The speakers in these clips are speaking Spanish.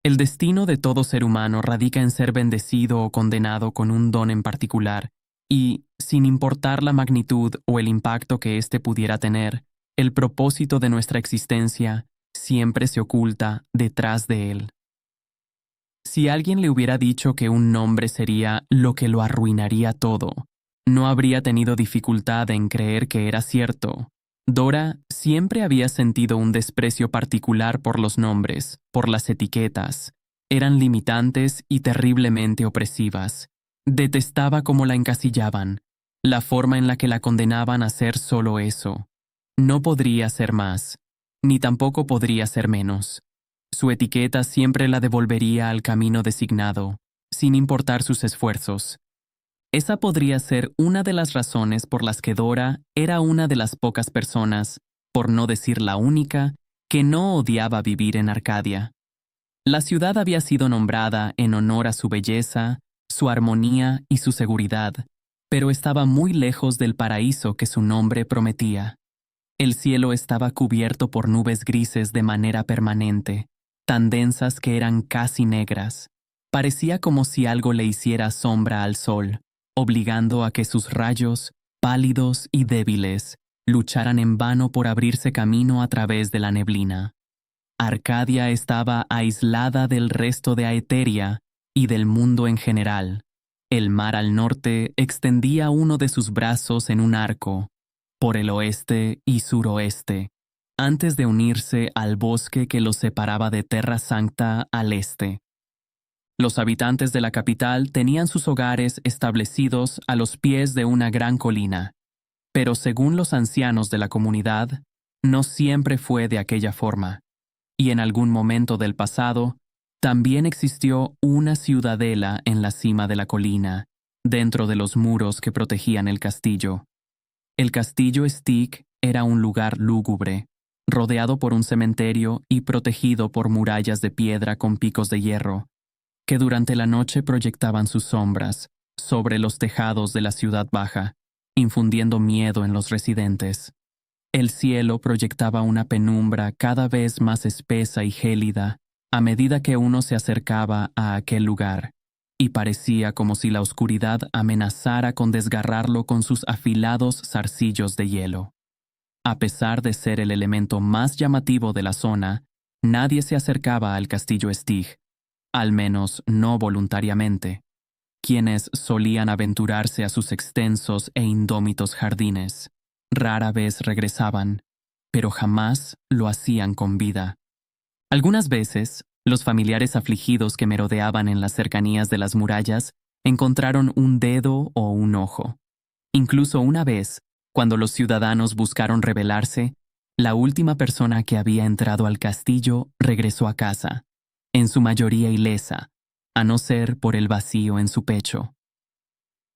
El destino de todo ser humano radica en ser bendecido o condenado con un don en particular, y, sin importar la magnitud o el impacto que éste pudiera tener, el propósito de nuestra existencia siempre se oculta detrás de él. Si alguien le hubiera dicho que un nombre sería lo que lo arruinaría todo, no habría tenido dificultad en creer que era cierto. Dora siempre había sentido un desprecio particular por los nombres, por las etiquetas. Eran limitantes y terriblemente opresivas. Detestaba cómo la encasillaban, la forma en la que la condenaban a ser solo eso. No podría ser más, ni tampoco podría ser menos. Su etiqueta siempre la devolvería al camino designado, sin importar sus esfuerzos. Esa podría ser una de las razones por las que Dora era una de las pocas personas, por no decir la única, que no odiaba vivir en Arcadia. La ciudad había sido nombrada en honor a su belleza, su armonía y su seguridad, pero estaba muy lejos del paraíso que su nombre prometía. El cielo estaba cubierto por nubes grises de manera permanente, tan densas que eran casi negras. Parecía como si algo le hiciera sombra al sol, obligando a que sus rayos, pálidos y débiles, lucharan en vano por abrirse camino a través de la neblina. Arcadia estaba aislada del resto de Aeteria y del mundo en general. El mar al norte extendía uno de sus brazos en un arco, por el oeste y suroeste, antes de unirse al bosque que los separaba de Terra Sancta al este. Los habitantes de la capital tenían sus hogares establecidos a los pies de una gran colina, pero según los ancianos de la comunidad, no siempre fue de aquella forma, y en algún momento del pasado, también existió una ciudadela en la cima de la colina, dentro de los muros que protegían el castillo. El castillo Stig era un lugar lúgubre, rodeado por un cementerio y protegido por murallas de piedra con picos de hierro, que durante la noche proyectaban sus sombras sobre los tejados de la ciudad baja, infundiendo miedo en los residentes. El cielo proyectaba una penumbra cada vez más espesa y gélida a medida que uno se acercaba a aquel lugar, y parecía como si la oscuridad amenazara con desgarrarlo con sus afilados zarcillos de hielo. A pesar de ser el elemento más llamativo de la zona, nadie se acercaba al castillo Stig, al menos no voluntariamente. Quienes solían aventurarse a sus extensos e indómitos jardines, rara vez regresaban, pero jamás lo hacían con vida. Algunas veces, los familiares afligidos que merodeaban en las cercanías de las murallas encontraron un dedo o un ojo. Incluso una vez, cuando los ciudadanos buscaron rebelarse, la última persona que había entrado al castillo regresó a casa, en su mayoría ilesa, a no ser por el vacío en su pecho.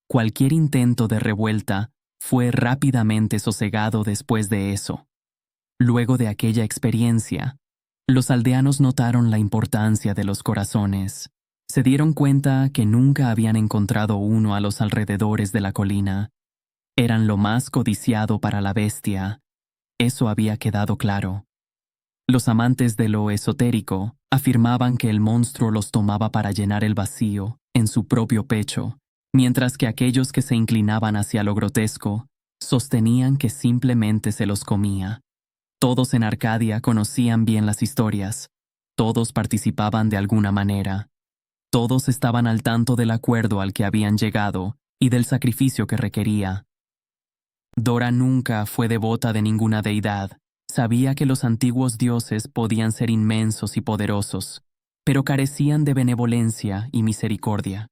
Cualquier intento de revuelta fue rápidamente sosegado después de eso. Luego de aquella experiencia, los aldeanos notaron la importancia de los corazones. Se dieron cuenta que nunca habían encontrado uno a los alrededores de la colina. Eran lo más codiciado para la bestia. Eso había quedado claro. Los amantes de lo esotérico afirmaban que el monstruo los tomaba para llenar el vacío en su propio pecho, mientras que aquellos que se inclinaban hacia lo grotesco sostenían que simplemente se los comía. Todos en Arcadia conocían bien las historias, todos participaban de alguna manera, todos estaban al tanto del acuerdo al que habían llegado y del sacrificio que requería. Dora nunca fue devota de ninguna deidad. Sabía que los antiguos dioses podían ser inmensos y poderosos, pero carecían de benevolencia y misericordia.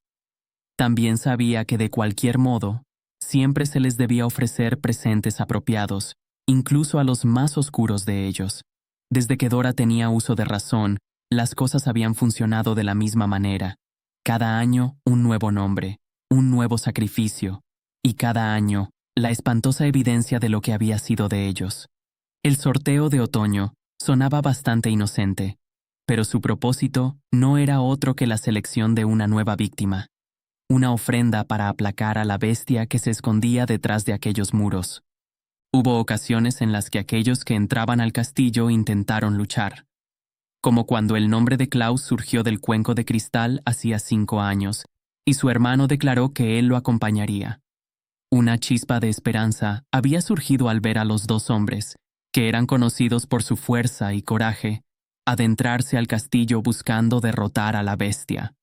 También sabía que de cualquier modo, siempre se les debía ofrecer presentes apropiados, incluso a los más oscuros de ellos. Desde que Dora tenía uso de razón, las cosas habían funcionado de la misma manera. Cada año, un nuevo nombre, un nuevo sacrificio, y cada año, la espantosa evidencia de lo que había sido de ellos. El sorteo de otoño sonaba bastante inocente, pero su propósito no era otro que la selección de una nueva víctima, una ofrenda para aplacar a la bestia que se escondía detrás de aquellos muros. Hubo ocasiones en las que aquellos que entraban al castillo intentaron luchar. como cuando el nombre de Klaus surgió del cuenco de cristal hacía 5 años, y su hermano declaró que él lo acompañaría. Una chispa de esperanza había surgido al ver a los dos hombres, que eran conocidos por su fuerza y coraje, adentrarse al castillo buscando derrotar a la bestia.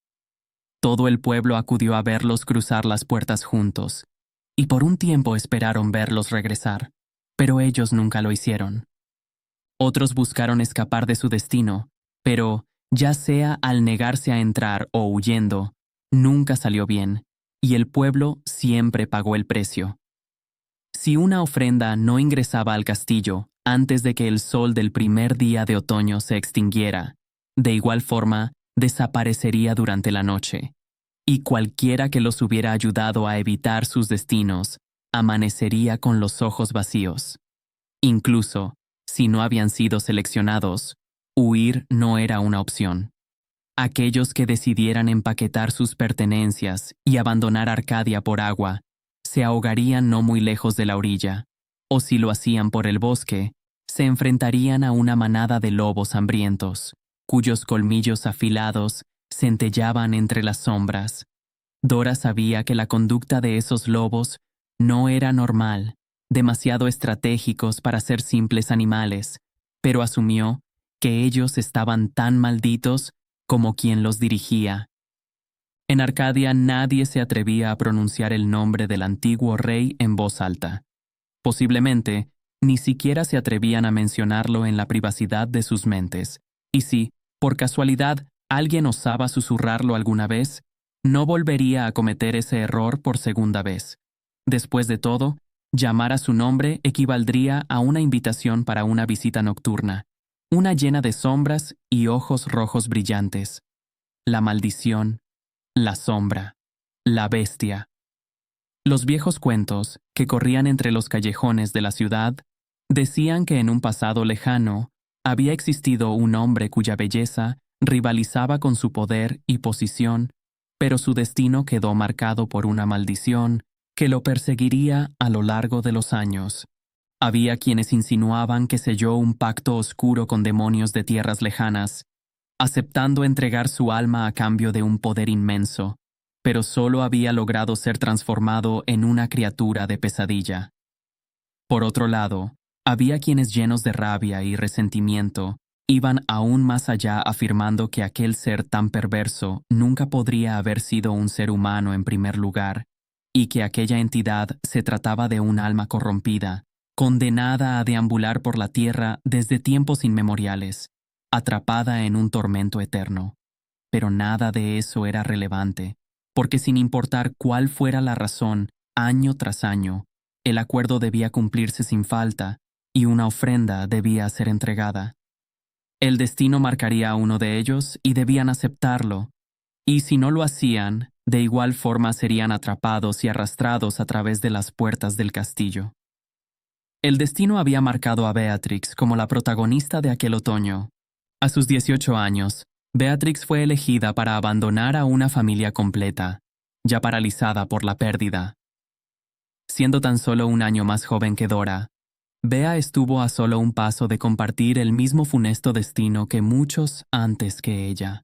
Todo el pueblo acudió a verlos cruzar las puertas juntos, y por un tiempo esperaron verlos regresar, pero ellos nunca lo hicieron. Otros buscaron escapar de su destino, pero, ya sea al negarse a entrar o huyendo, nunca salió bien, y el pueblo siempre pagó el precio. Si una ofrenda no ingresaba al castillo antes de que el sol del primer día de otoño se extinguiera, de igual forma, desaparecería durante la noche, y cualquiera que los hubiera ayudado a evitar sus destinos, amanecería con los ojos vacíos. Incluso, si no habían sido seleccionados, huir no era una opción. Aquellos que decidieran empaquetar sus pertenencias y abandonar Arcadia por agua, se ahogarían no muy lejos de la orilla, o si lo hacían por el bosque, se enfrentarían a una manada de lobos hambrientos, cuyos colmillos afilados centellaban entre las sombras. Dora sabía que la conducta de esos lobos no era normal, demasiado estratégicos para ser simples animales, pero asumió que ellos estaban tan malditos como quien los dirigía. En Arcadia nadie se atrevía a pronunciar el nombre del antiguo rey en voz alta. Posiblemente, ni siquiera se atrevían a mencionarlo en la privacidad de sus mentes. Y si, por casualidad, alguien osaba susurrarlo alguna vez, no volvería a cometer ese error por segunda vez. Después de todo, llamar a su nombre equivaldría a una invitación para una visita nocturna, una llena de sombras y ojos rojos brillantes. La maldición, la sombra, la bestia. Los viejos cuentos, que corrían entre los callejones de la ciudad, decían que en un pasado lejano había existido un hombre cuya belleza rivalizaba con su poder y posición, pero su destino quedó marcado por una maldición que lo perseguiría a lo largo de los años. Había quienes insinuaban que selló un pacto oscuro con demonios de tierras lejanas, aceptando entregar su alma a cambio de un poder inmenso, pero solo había logrado ser transformado en una criatura de pesadilla. Por otro lado, había quienes llenos de rabia y resentimiento iban aún más allá afirmando que aquel ser tan perverso nunca podría haber sido un ser humano en primer lugar, y que aquella entidad se trataba de un alma corrompida, condenada a deambular por la tierra desde tiempos inmemoriales, atrapada en un tormento eterno. Pero nada de eso era relevante, porque sin importar cuál fuera la razón, año tras año, el acuerdo debía cumplirse sin falta y una ofrenda debía ser entregada. El destino marcaría a uno de ellos y debían aceptarlo, y si no lo hacían, de igual forma serían atrapados y arrastrados a través de las puertas del castillo. El destino había marcado a Beatrix como la protagonista de aquel otoño. A sus 18 años, Beatrix fue elegida para abandonar a una familia completa, ya paralizada por la pérdida. Siendo tan solo un año más joven que Dora, Bea estuvo a solo un paso de compartir el mismo funesto destino que muchos antes que ella.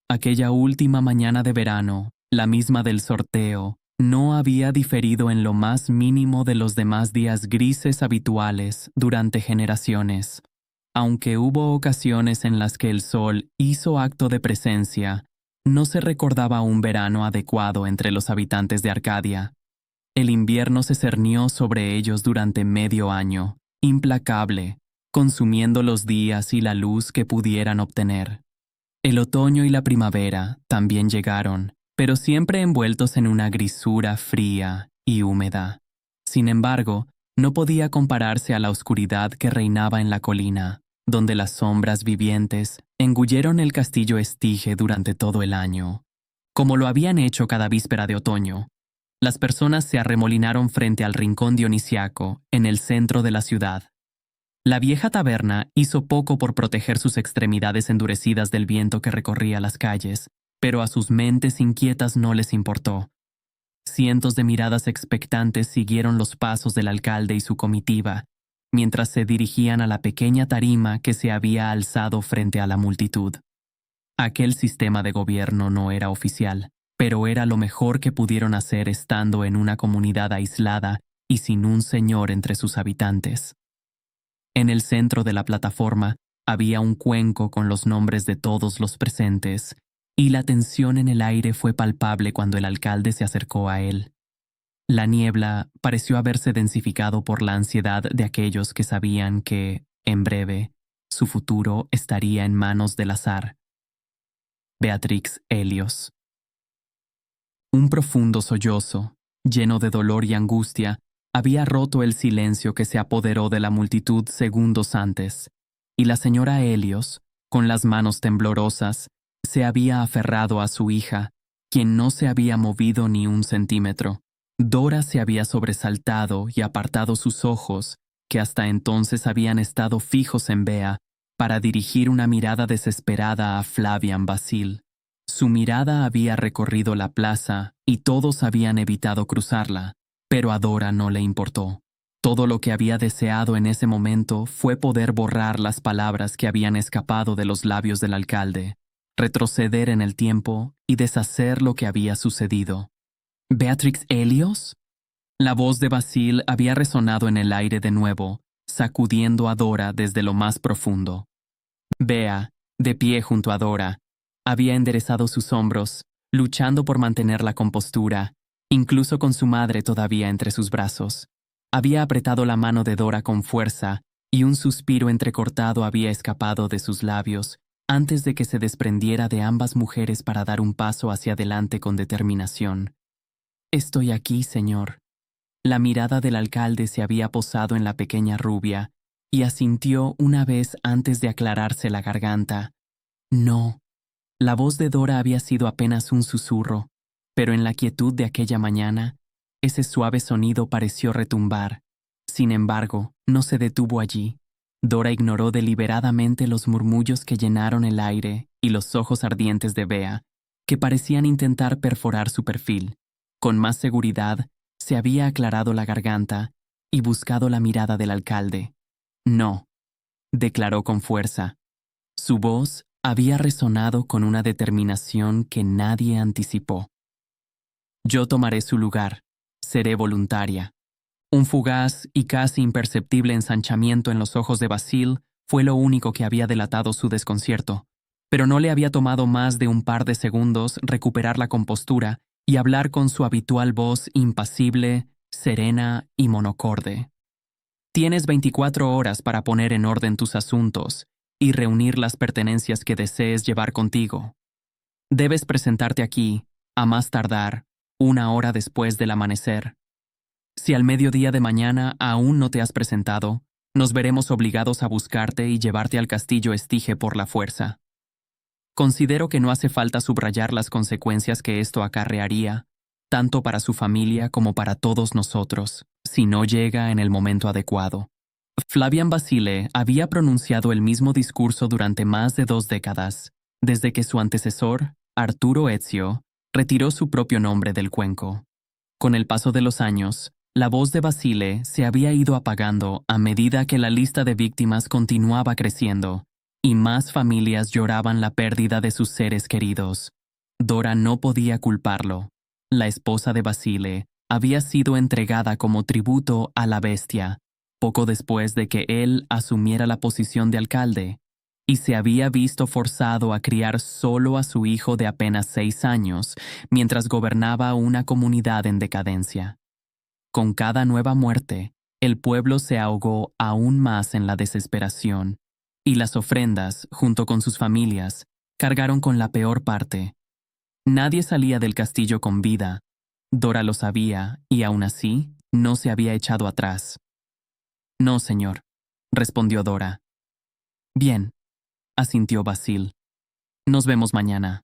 Aquella última mañana de verano, la misma del sorteo, no había diferido en lo más mínimo de los demás días grises habituales durante generaciones. Aunque hubo ocasiones en las que el sol hizo acto de presencia, no se recordaba un verano adecuado entre los habitantes de Arcadia. El invierno se cernió sobre ellos durante medio año, implacable, consumiendo los días y la luz que pudieran obtener. El otoño y la primavera también llegaron, pero siempre envueltos en una grisura fría y húmeda. Sin embargo, no podía compararse a la oscuridad que reinaba en la colina, donde las sombras vivientes engulleron el castillo Estige durante todo el año. Como lo habían hecho cada víspera de otoño, las personas se arremolinaron frente al rincón dionisiaco en el centro de la ciudad. La vieja taberna hizo poco por proteger sus extremidades endurecidas del viento que recorría las calles, pero a sus mentes inquietas no les importó. Cientos de miradas expectantes siguieron los pasos del alcalde y su comitiva, mientras se dirigían a la pequeña tarima que se había alzado frente a la multitud. Aquel sistema de gobierno no era oficial, pero era lo mejor que pudieron hacer estando en una comunidad aislada y sin un señor entre sus habitantes. En el centro de la plataforma había un cuenco con los nombres de todos los presentes, y la tensión en el aire fue palpable cuando el alcalde se acercó a él. La niebla pareció haberse densificado por la ansiedad de aquellos que sabían que, en breve, su futuro estaría en manos del azar. Beatrix Helios. Un profundo sollozo, lleno de dolor y angustia, había roto el silencio que se apoderó de la multitud segundos antes, y la señora Helios, con las manos temblorosas, se había aferrado a su hija, quien no se había movido ni un centímetro. Dora se había sobresaltado y apartado sus ojos, que hasta entonces habían estado fijos en Bea, para dirigir una mirada desesperada a Flavian Basile. Su mirada había recorrido la plaza y todos habían evitado cruzarla, pero a Dora no le importó. Todo lo que había deseado en ese momento fue poder borrar las palabras que habían escapado de los labios del alcalde, retroceder en el tiempo y deshacer lo que había sucedido. ¿Beatrix Helios? La voz de Basile había resonado en el aire de nuevo, sacudiendo a Dora desde lo más profundo. Bea, de pie junto a Dora, había enderezado sus hombros, luchando por mantener la compostura, incluso con su madre todavía entre sus brazos. Había apretado la mano de Dora con fuerza y un suspiro entrecortado había escapado de sus labios antes de que se desprendiera de ambas mujeres para dar un paso hacia adelante con determinación. «Estoy aquí, señor». La mirada del alcalde se había posado en la pequeña rubia y asintió una vez antes de aclararse la garganta. «No». La voz de Dora había sido apenas un susurro, pero en la quietud de aquella mañana, ese suave sonido pareció retumbar. Sin embargo, no se detuvo allí. Dora ignoró deliberadamente los murmullos que llenaron el aire y los ojos ardientes de Bea, que parecían intentar perforar su perfil. Con más seguridad, se había aclarado la garganta y buscado la mirada del alcalde. «No», declaró con fuerza. Su voz había resonado con una determinación que nadie anticipó. «Yo tomaré su lugar. Seré voluntaria». Un fugaz y casi imperceptible ensanchamiento en los ojos de Basile fue lo único que había delatado su desconcierto, pero no le había tomado más de un par de segundos recuperar la compostura y hablar con su habitual voz impasible, serena y monocorde. «Tienes 24 horas para poner en orden tus asuntos y reunir las pertenencias que desees llevar contigo. Debes presentarte aquí, a más tardar, 1 hora después del amanecer. Si al mediodía de mañana aún no te has presentado, nos veremos obligados a buscarte y llevarte al castillo Estige por la fuerza. Considero que no hace falta subrayar las consecuencias que esto acarrearía, tanto para su familia como para todos nosotros, si no llega en el momento adecuado». Flavian Basile había pronunciado el mismo discurso durante más de 2 décadas, desde que su antecesor, Arturo Ezio, retiró su propio nombre del cuenco. Con el paso de los años, la voz de Basile se había ido apagando a medida que la lista de víctimas continuaba creciendo, y más familias lloraban la pérdida de sus seres queridos. Dora no podía culparlo. La esposa de Basile había sido entregada como tributo a la bestia, poco después de que él asumiera la posición de alcalde, y se había visto forzado a criar solo a su hijo de apenas 6 años, mientras gobernaba una comunidad en decadencia. Con cada nueva muerte, el pueblo se ahogó aún más en la desesperación, y las ofrendas, junto con sus familias, cargaron con la peor parte. Nadie salía del castillo con vida. Dora lo sabía, y aún así, no se había echado atrás. «No, señor», respondió Dora. «Bien», asintió Basile. «Nos vemos mañana».